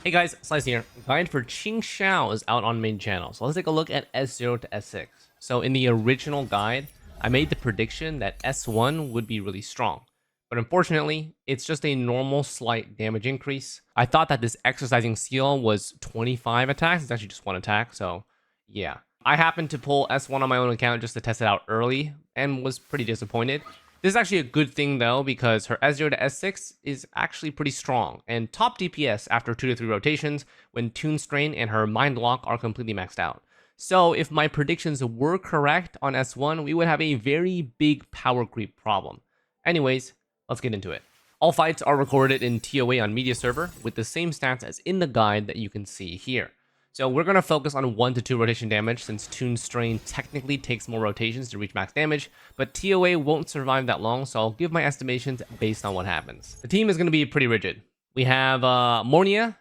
Hey guys, Xlice here. Guide for Qingxiao is out on main channel. So let's take a look at S0 to S6. So in the original guide, I made the prediction that S1 would be really strong. But unfortunately, it's just a normal slight damage increase. I thought that this exercising seal was 25 attacks. It's actually just one attack, so yeah. I happened to pull S1 on my own account just to test it out early and was pretty disappointed. This is actually a good thing though, because her S0 to S6 is actually pretty strong and top DPS after 2 to 3 rotations when Toon Strain and her Mind Lock are completely maxed out. So if my predictions were correct on S1, we would have a very big power creep problem. Anyways, let's get into it. All fights are recorded in TOA on media server with the same stats as in the guide that you can see here. So we're going to focus on 1 to 2 rotation damage since Toon Strain technically takes more rotations to reach max damage, but TOA won't survive that long, so I'll give my estimations based on what happens. The team is going to be pretty rigid. We have Mornia,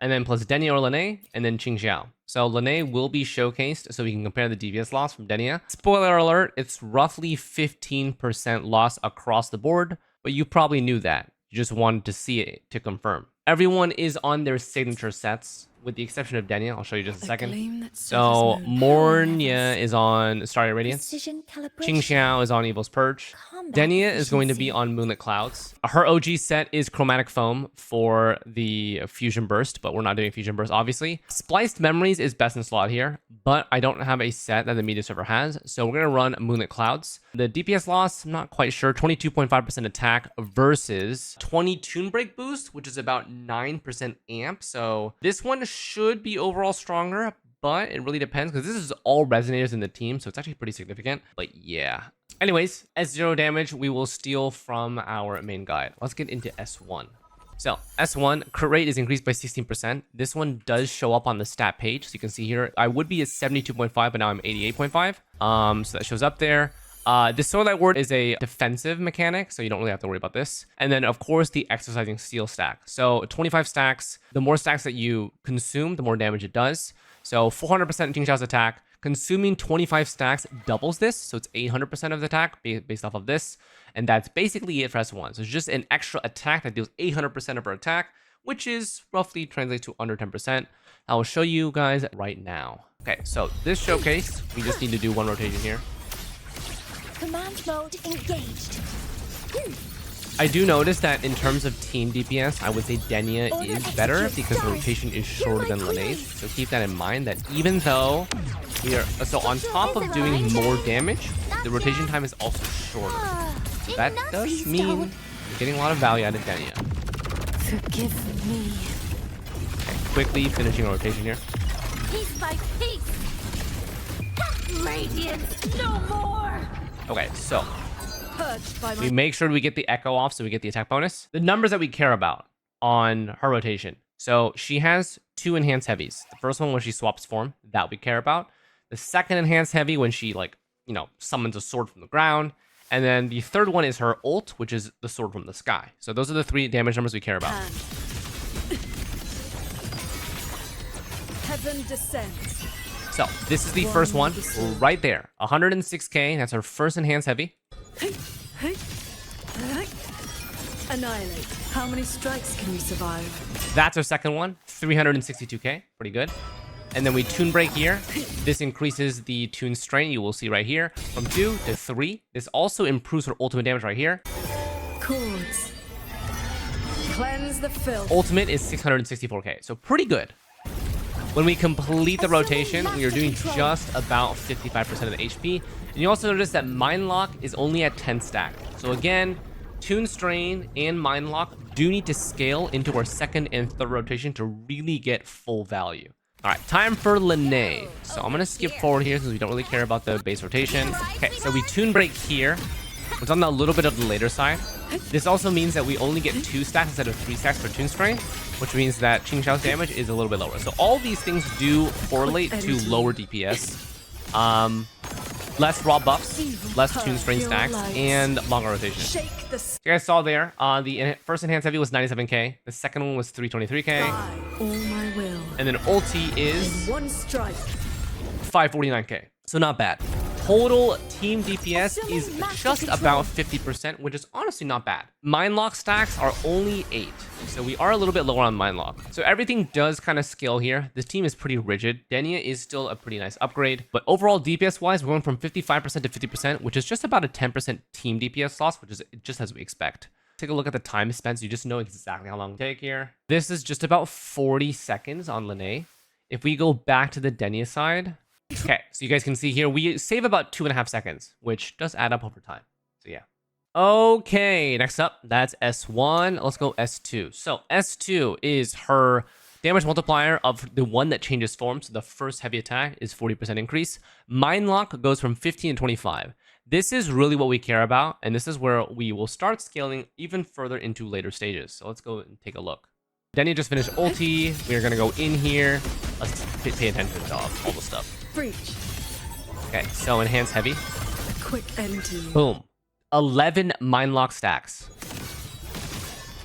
and then plus Denia or Lene, and then Qingxiao. So Lene will be showcased so we can compare the DPS loss from Denia. Spoiler alert, it's roughly 15% loss across the board, but you probably knew that. You just wanted to see it to confirm. Everyone is on their signature sets, with the exception of Denia. I'll show you just a second. So Mornia is on Starry Radiance. Qingxiao is on Evil's Purge. Denia is going to be on Moonlit Clouds. Her OG set is Chromatic Foam for the Fusion Burst, but we're not doing Fusion Burst, obviously. Spliced Memories is best in slot here, but I don't have a set that the media server has, so we're going to run Moonlit Clouds. The DPS loss, I'm not quite sure, 22.5% attack versus 20 Toon Break boost, which is about 9% amp, so this one should be overall stronger, but it really depends because this is all resonators in the team, so it's actually pretty significant. But yeah. Anyways, S0 damage we will steal from our main guide. Let's get into S1. So S1 crit rate is increased by 16%. This one does show up on the stat page, so you can see here I would be at 72.5, but now I'm 88.5. So that shows up there. This Solar Ward is a defensive mechanic, so you don't really have to worry about this. And then, of course, the exercising seal stack. So 25 stacks, the more stacks that you consume, the more damage it does. So 400% Qingxiao's attack. Consuming 25 stacks doubles this, so it's 800% of the attack based off of this. And that's basically it for S1. So it's just an extra attack that deals 800% of her attack, which is roughly translates to under 10%. I will show you guys right now. Okay, so this showcase, we just need to do one rotation here. Command mode engaged. I do notice that in terms of team DPS, I would say Denia is better because the rotation is shorter than Lene's. So keep that in mind that even though we are... So on top of doing more damage, the rotation time is also shorter. So that does mean you're getting a lot of value out of Denia. Forgive me. Okay, quickly finishing a rotation here. Piece by piece. Radiance, no more. Okay, so we make sure we get the echo off so we get the attack bonus. The numbers that we care about on her rotation. So she has 2 enhanced heavies. The first one when she swaps form, that we care about. The second enhanced heavy when she summons a sword from the ground. And then the third one is her ult, which is the sword from the sky. So those are the 3 damage numbers we care about. Heaven descends. So this is the first one right there. 106k, that's her first enhanced heavy. Annihilate. How many strikes can you survive? That's our second one, 362k, pretty good. And then we Toon Break here. This increases the Toon Strain, you will see right here, from 2 to 3. This also improves her ultimate damage right here. Chords. Cleanse the filth. Ultimate is 664k, so pretty good. When we complete the rotation, we are doing just about 55% of the HP. And you also notice that Mind Lock is only at 10 stack. So again, Toon Strain and Mind Lock do need to scale into our second and third rotation to really get full value. All right, time for Lene. So I'm gonna skip forward here because we don't really care about the base rotation. Okay, so we Toon Break here. It's on a little bit of the later side. This also means that we only get 2 stacks instead of 3 stacks for Toon Strain, which means that Qingxiao's damage is a little bit lower. So all these things do correlate to lower DPS, less raw buffs, less Toon Strain stacks, and longer rotation. You guys saw there, the first enhanced heavy was 97k, the second one was 323k, All my will. and then ulti is One strike. 549k. So not bad. total team DPS is just about 50%, which is honestly not bad. Mindlock stacks are only 8, so we are a little bit lower on Mindlock. So everything does kind of scale here. This team is pretty rigid. Denia is still a pretty nice upgrade, but overall DPS-wise, we're going from 55% to 50%, which is just about a 10% team DPS loss, which is just as we expect. Take a look at the time spent, so you just know exactly how long to take here. This is just about 40 seconds on Lene. If we go back to the Denia side, okay, so you guys can see here, we save about 2.5 seconds, which does add up over time. So yeah. Okay, next up, that's S1. Let's go S2. So S2 is her damage multiplier of the one that changes form. So the first heavy attack is 40% increase. Mindlock goes from 15 to 25. This is really what we care about, and this is where we will start scaling even further into later stages. So let's go and take a look. Denia just finished ulti. We're gonna go in here. Let's pay attention to all the stuff. Breach. Okay, so enhance heavy. A quick end to you. Boom. 11 Mindlock stacks.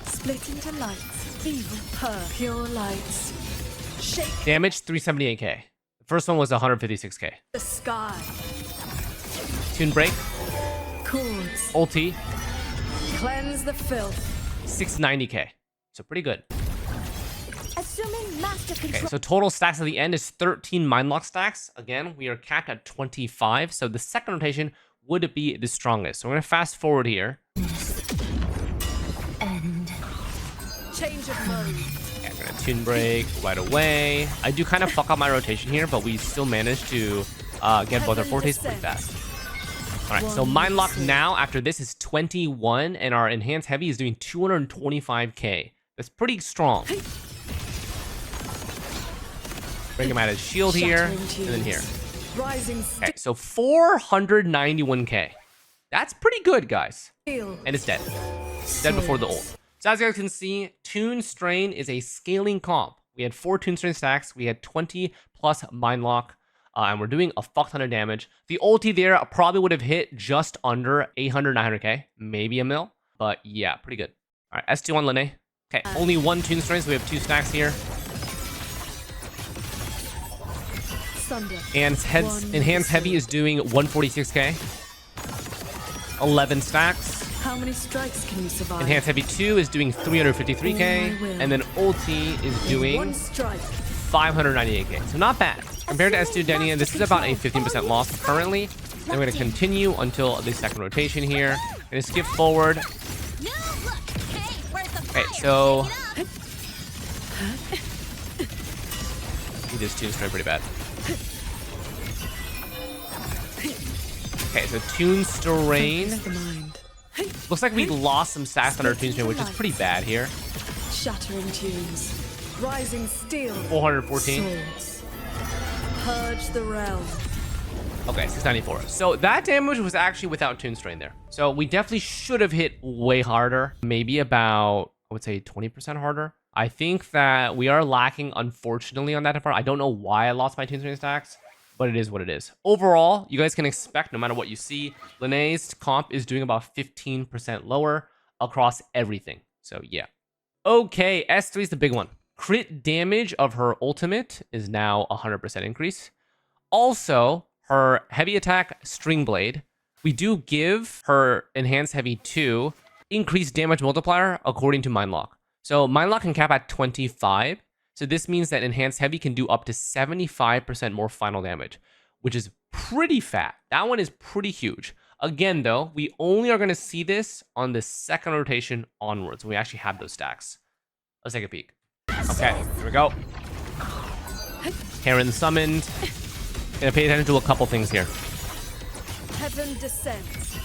Split into lights. Evil per pure lights. Shake Damage 378k. The first one was 156k. the sky. Tune break. Chords. Ulti. Cleanse the filth. 690k. So pretty good. Assuming master Okay, control. so total stacks at the end is 13 Mindlock stacks. Again, we are capped at 25. So the second rotation would be the strongest. So we're going to fast forward here. End. Change of mode. Okay, I'm going to tune break right away. I do kind of fuck up my rotation here, but we still managed to get both our fortes pretty fast. All right, so Mindlock now, after this, is 21, and our Enhanced Heavy is doing 225k. That's pretty strong. Bring him out his shield here, and then here. Rising Okay, so 491k. That's pretty good, guys. steel. And it's dead. Dead before the ult. So as you guys can see, Tune Strain is a scaling comp. We had 4 Tune Strain stacks. We had 20 plus Mindlock. And we're doing a fuck ton of damage. The ulti there probably would have hit just under 800, 900k. Maybe a mil. But yeah, pretty good. All right, S2 on Lene. Okay, only 1 Tune Strain, so we have 2 stacks here. Thunder. And Enhanced Heavy is doing 146k. 11 stacks. How many strikes can you survive? Enhanced Heavy 2 is doing 353k. And then Ulti is doing One strike. 598k. So not bad. Compared to S2 Denia, this is about a 15% loss currently. And we're going to continue until the second rotation here. Going to skip forward. No, look. Hey, where's the Okay, fire? so Take it up. we just Tune Strain pretty bad. Okay, so Tune Strain. Focus the mind. Looks like we lost some stacks on our Tune Strain, which is pretty bad here. Shattering tunes. Rising steel. 414. Swords. Purge the realm. Okay, 694. So that damage was actually without Tune Strain there. So we definitely should have hit way harder. Maybe about, I would say 20% harder. I think that we are lacking, unfortunately, on that part. I don't know why I lost my Tune Strain stacks, but it is what it is. Overall, you guys can expect, no matter what you see, Lene's comp is doing about 15% lower across everything. So yeah. Okay, S3 is the big one. Crit damage of her ultimate is now 100% increase. Also, her heavy attack String Blade, we do give her Enhanced Heavy 2 increased damage multiplier according to Mindlock. So Mindlock can cap at 25. So this means that Enhanced Heavy can do up to 75% more final damage, which is pretty fat. That one is pretty huge. Again, though, we only are going to see this on the second rotation onwards when we actually have those stacks. Let's take a peek. Okay, here we go. Heron summoned. Gonna pay attention to a couple things here. Heaven descends.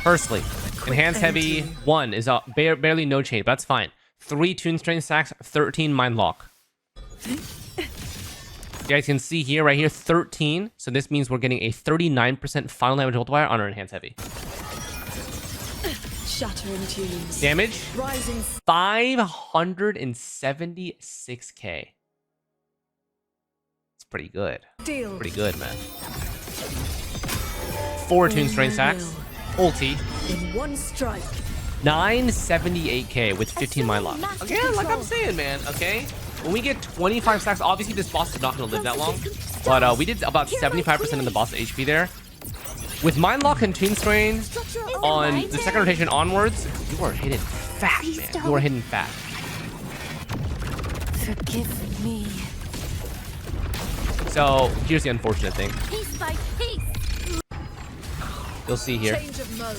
Firstly, Enhanced Heavy 1 is barely no chain, but that's fine. 3 Tune Strain stacks, 13 Mindlock. You guys can see here, right here, 13. So this means we're getting a 39% final damage multiplier on our Enhanced Heavy. Shattering tunes. Damage, Rising 576k. It's pretty good. steel. Pretty good, man. 4 Tune Strain stacks. Ulti. In one strike. 978k with 15 Mindlock. Again, like I'm saying, man, okay? When we get 25 stacks, obviously this boss is not going to live that long. But we did about 75% of the boss HP there. With Mind Lock and Tune Strain Structural on override. the second rotation onwards, you are hitting fast, Please man. don't. You are hitting fast. Forgive me. So here's the unfortunate thing. Piece by piece. You'll see here. Change of mode.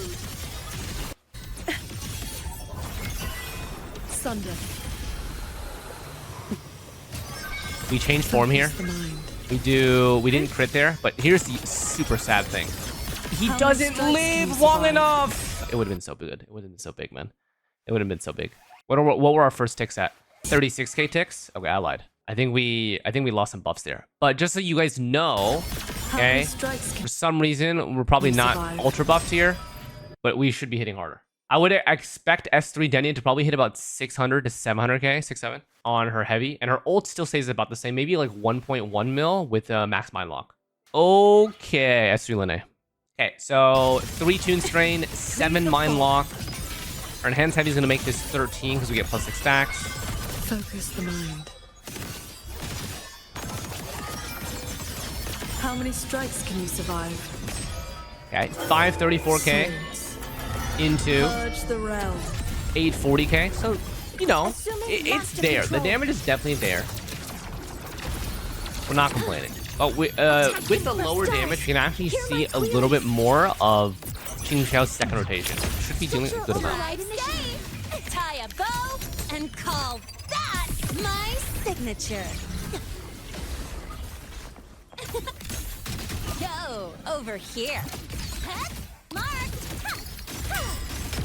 Sunder. We changed form here. The mind. We didn't crit there, but here's the super sad thing. He How many doesn't strikes can live you long survive? enough. It would have been so good. It would have been so big, man. It would have been so big. What were our first ticks at? 36k ticks? Okay, I lied. I think we lost some buffs there. But just so you guys know, How many okay, strikes can for some reason we're probably You not survive. ultra buffed here, but we should be hitting harder. I would expect S3 Denian to probably hit about 600 to 700k, 6-7 on her heavy, and her ult still stays about the same, maybe like 1.1 mil with max mind lock. Okay, S3 Lene. Okay, so 3 Tune Strain, 7 mind lock. Our enhanced heavy is gonna make this 13 because we get +6 stacks. focus the mind? How many strikes can you survive? Okay, 534k Swords. into Purge the realm. 840k. So, you know, Assuming it's master there. The control. damage is definitely there. We're not complaining. But with the lower damage, you can actually see a little bit more of Qingxiao's second rotation. Should be doing a good amount. Override initiative. Tie a bow and call that my signature. Go over here. Huh? Marked.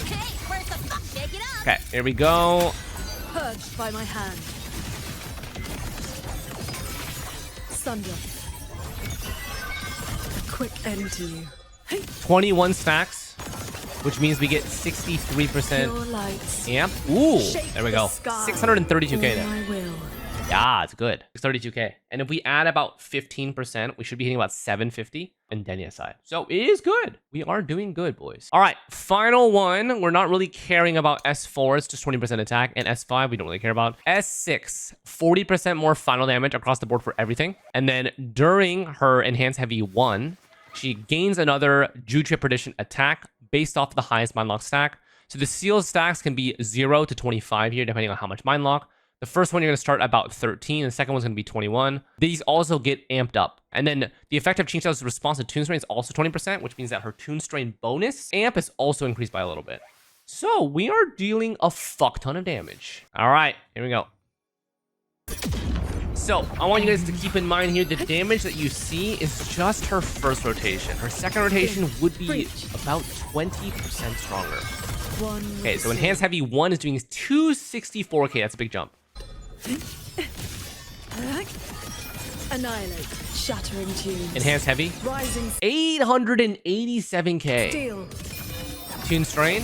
Hey, where's the fuck? Shake it up. Okay, here we go. Purged by my hand. Sunder. A quick end to you. 21 stacks, which means we get 63% Pure lights. amp. Ooh, Shake there we the go. sky. 632k All there. my will. Yeah, it's good. 32k. And if we add about 15%, we should be hitting about 750 in Denia's side. So it is good. We are doing good, boys. All right, final one. We're not really caring about S4. It's just 20% attack. And S5, we don't really care about. S6, 40% more final damage across the board for everything. And then during her Enhanced Heavy 1, she gains another Juche Perdition attack based off the highest Mind Lock stack. So the sealed stacks can be 0 to 25 here, depending on how much Mind Lock. The first one you're going to start about 13, and the second one's going to be 21. These also get amped up. And then the effect of Qingxiao's response to Tune Strain is also 20%, which means that her Tune Strain bonus amp is also increased by a little bit. So we are dealing a fuck ton of damage. All right, here we go. So I want you guys to keep in mind here, the damage that you see is just her first rotation. Her second rotation would be about 20% stronger. One Okay, so Enhanced Heavy 1 is doing 264k. That's a big jump. Annihilate. Shattering tunes. Enhanced Heavy, Rising 887k. steel. Tune Strain,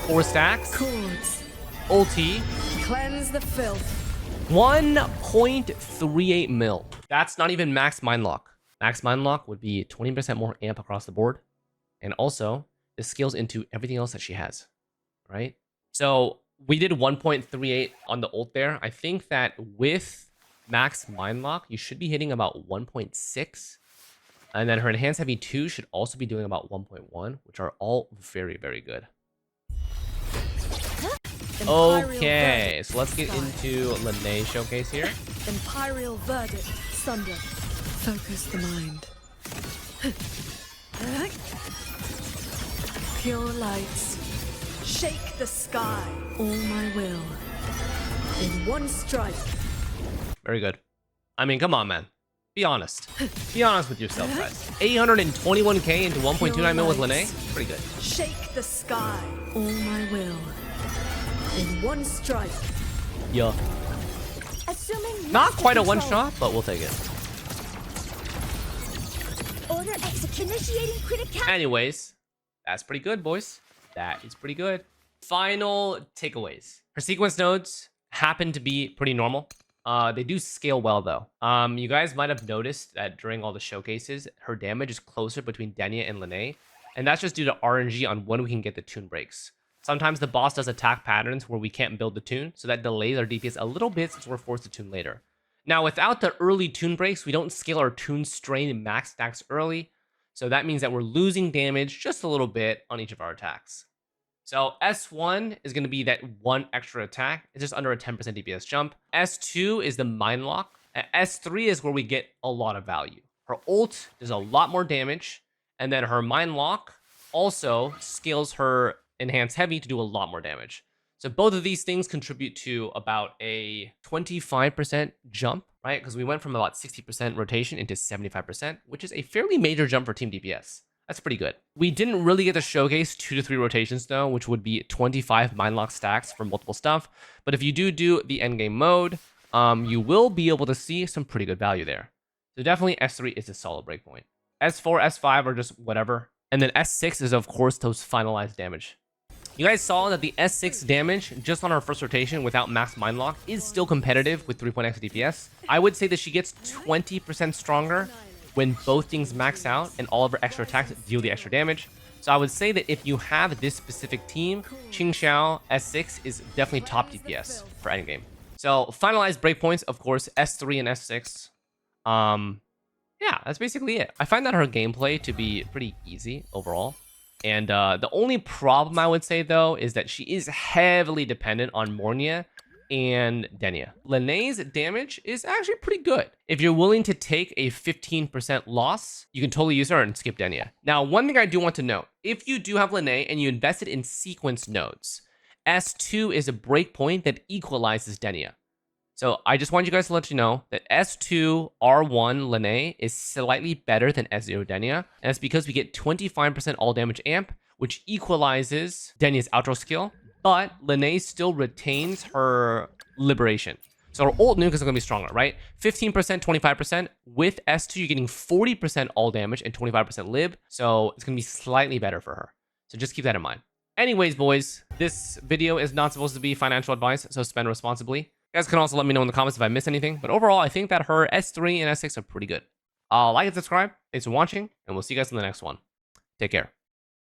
4 stacks. Chords. Ulti, Cleanse the filth. 1.38 mil. That's not even max Mind Lock. Max Mind Lock would be 20% more amp across the board. And also, this scales into everything else that she has, right? So we did 1.38 on the ult there. I think that with max Mind Lock, you should be hitting about 1.6. And then her Enhanced Heavy 2 should also be doing about 1.1, which are all very, very good. Imperial Okay, verdict. so let's get Sky. into Lene showcase here. Imperial verdict. Sunder. Focus the mind. Pure lights. Shake the sky. All my will. In one strike. Very good. I mean, come on, man. Be honest. Be honest with yourself, guys. 821k into 1.29 mil with Lene. Pretty good. Shake the sky. All my will. In one strike. Yeah. Assuming Not master quite a one control. shot, but we'll take it. Order execute initiating criticality. Anyways, that's pretty good, boys. That is pretty good. Final takeaways. Her sequence nodes happen to be pretty normal. They do scale well, though. You guys might have noticed that during all the showcases, her damage is closer between Denia and Lene. And that's just due to RNG on when we can get the tune breaks. Sometimes the boss does attack patterns where we can't build the tune, so that delays our DPS a little bit since we're forced to tune later. Now, without the early tune breaks, we don't scale our Tune Strain max stacks early, So that means that we're losing damage just a little bit on each of our attacks. So S1 is going to be that one extra attack. It's just under a 10% DPS jump. S2 is the Mind Lock. S3 is where we get a lot of value. Her ult does a lot more damage. And then her Mind Lock also scales her Enhanced Heavy to do a lot more damage. So both of these things contribute to about a 25% jump, right? Because we went from about 60% rotation into 75%, which is a fairly major jump for Team DPS. That's pretty good. We didn't really get to showcase 2 to 3 rotations though, which would be 25 Mind Lock stacks for multiple stuff. But if you do the endgame mode, you will be able to see some pretty good value there. So definitely S3 is a solid breakpoint. S4, S5 are just whatever. And then S6 is of course those finalized damage. You guys saw that the S6 damage just on her first rotation without max Mind Lock is still competitive with 3.x DPS. I would say that she gets 20% stronger when both things max out and all of her extra attacks deal the extra damage. So I would say that if you have this specific team, Qingxiao S6 is definitely top DPS for endgame. So finalized breakpoints, of course, S3 and S6. Yeah, that's basically it. I find that her gameplay to be pretty easy overall. And the only problem I would say, though, is that she is heavily dependent on Mornia and Denia. Linnea's damage is actually pretty good. If you're willing to take a 15% loss, you can totally use her and skip Denia. Now, one thing I do want to note, if you do have Linnea and you invested in sequence nodes, S2 is a breakpoint that equalizes Denia. So I just want you guys to let you know that S2 R1 Linnea is slightly better than S0 Denia, and that's because we get 25% all damage amp, which equalizes Denia's outro skill, but Linnea still retains her liberation. So her ult nuke is going to be stronger, right? 15%, 25%. With S2, you're getting 40% all damage and 25% lib, so it's going to be slightly better for her. So just keep that in mind. Anyways, boys, this video is not supposed to be financial advice, so spend responsibly. You guys can also let me know in the comments if I missed anything, but overall, I think that her S3 and S6 are pretty good. Like and subscribe. Thanks for watching, and we'll see you guys in the next one. Take care.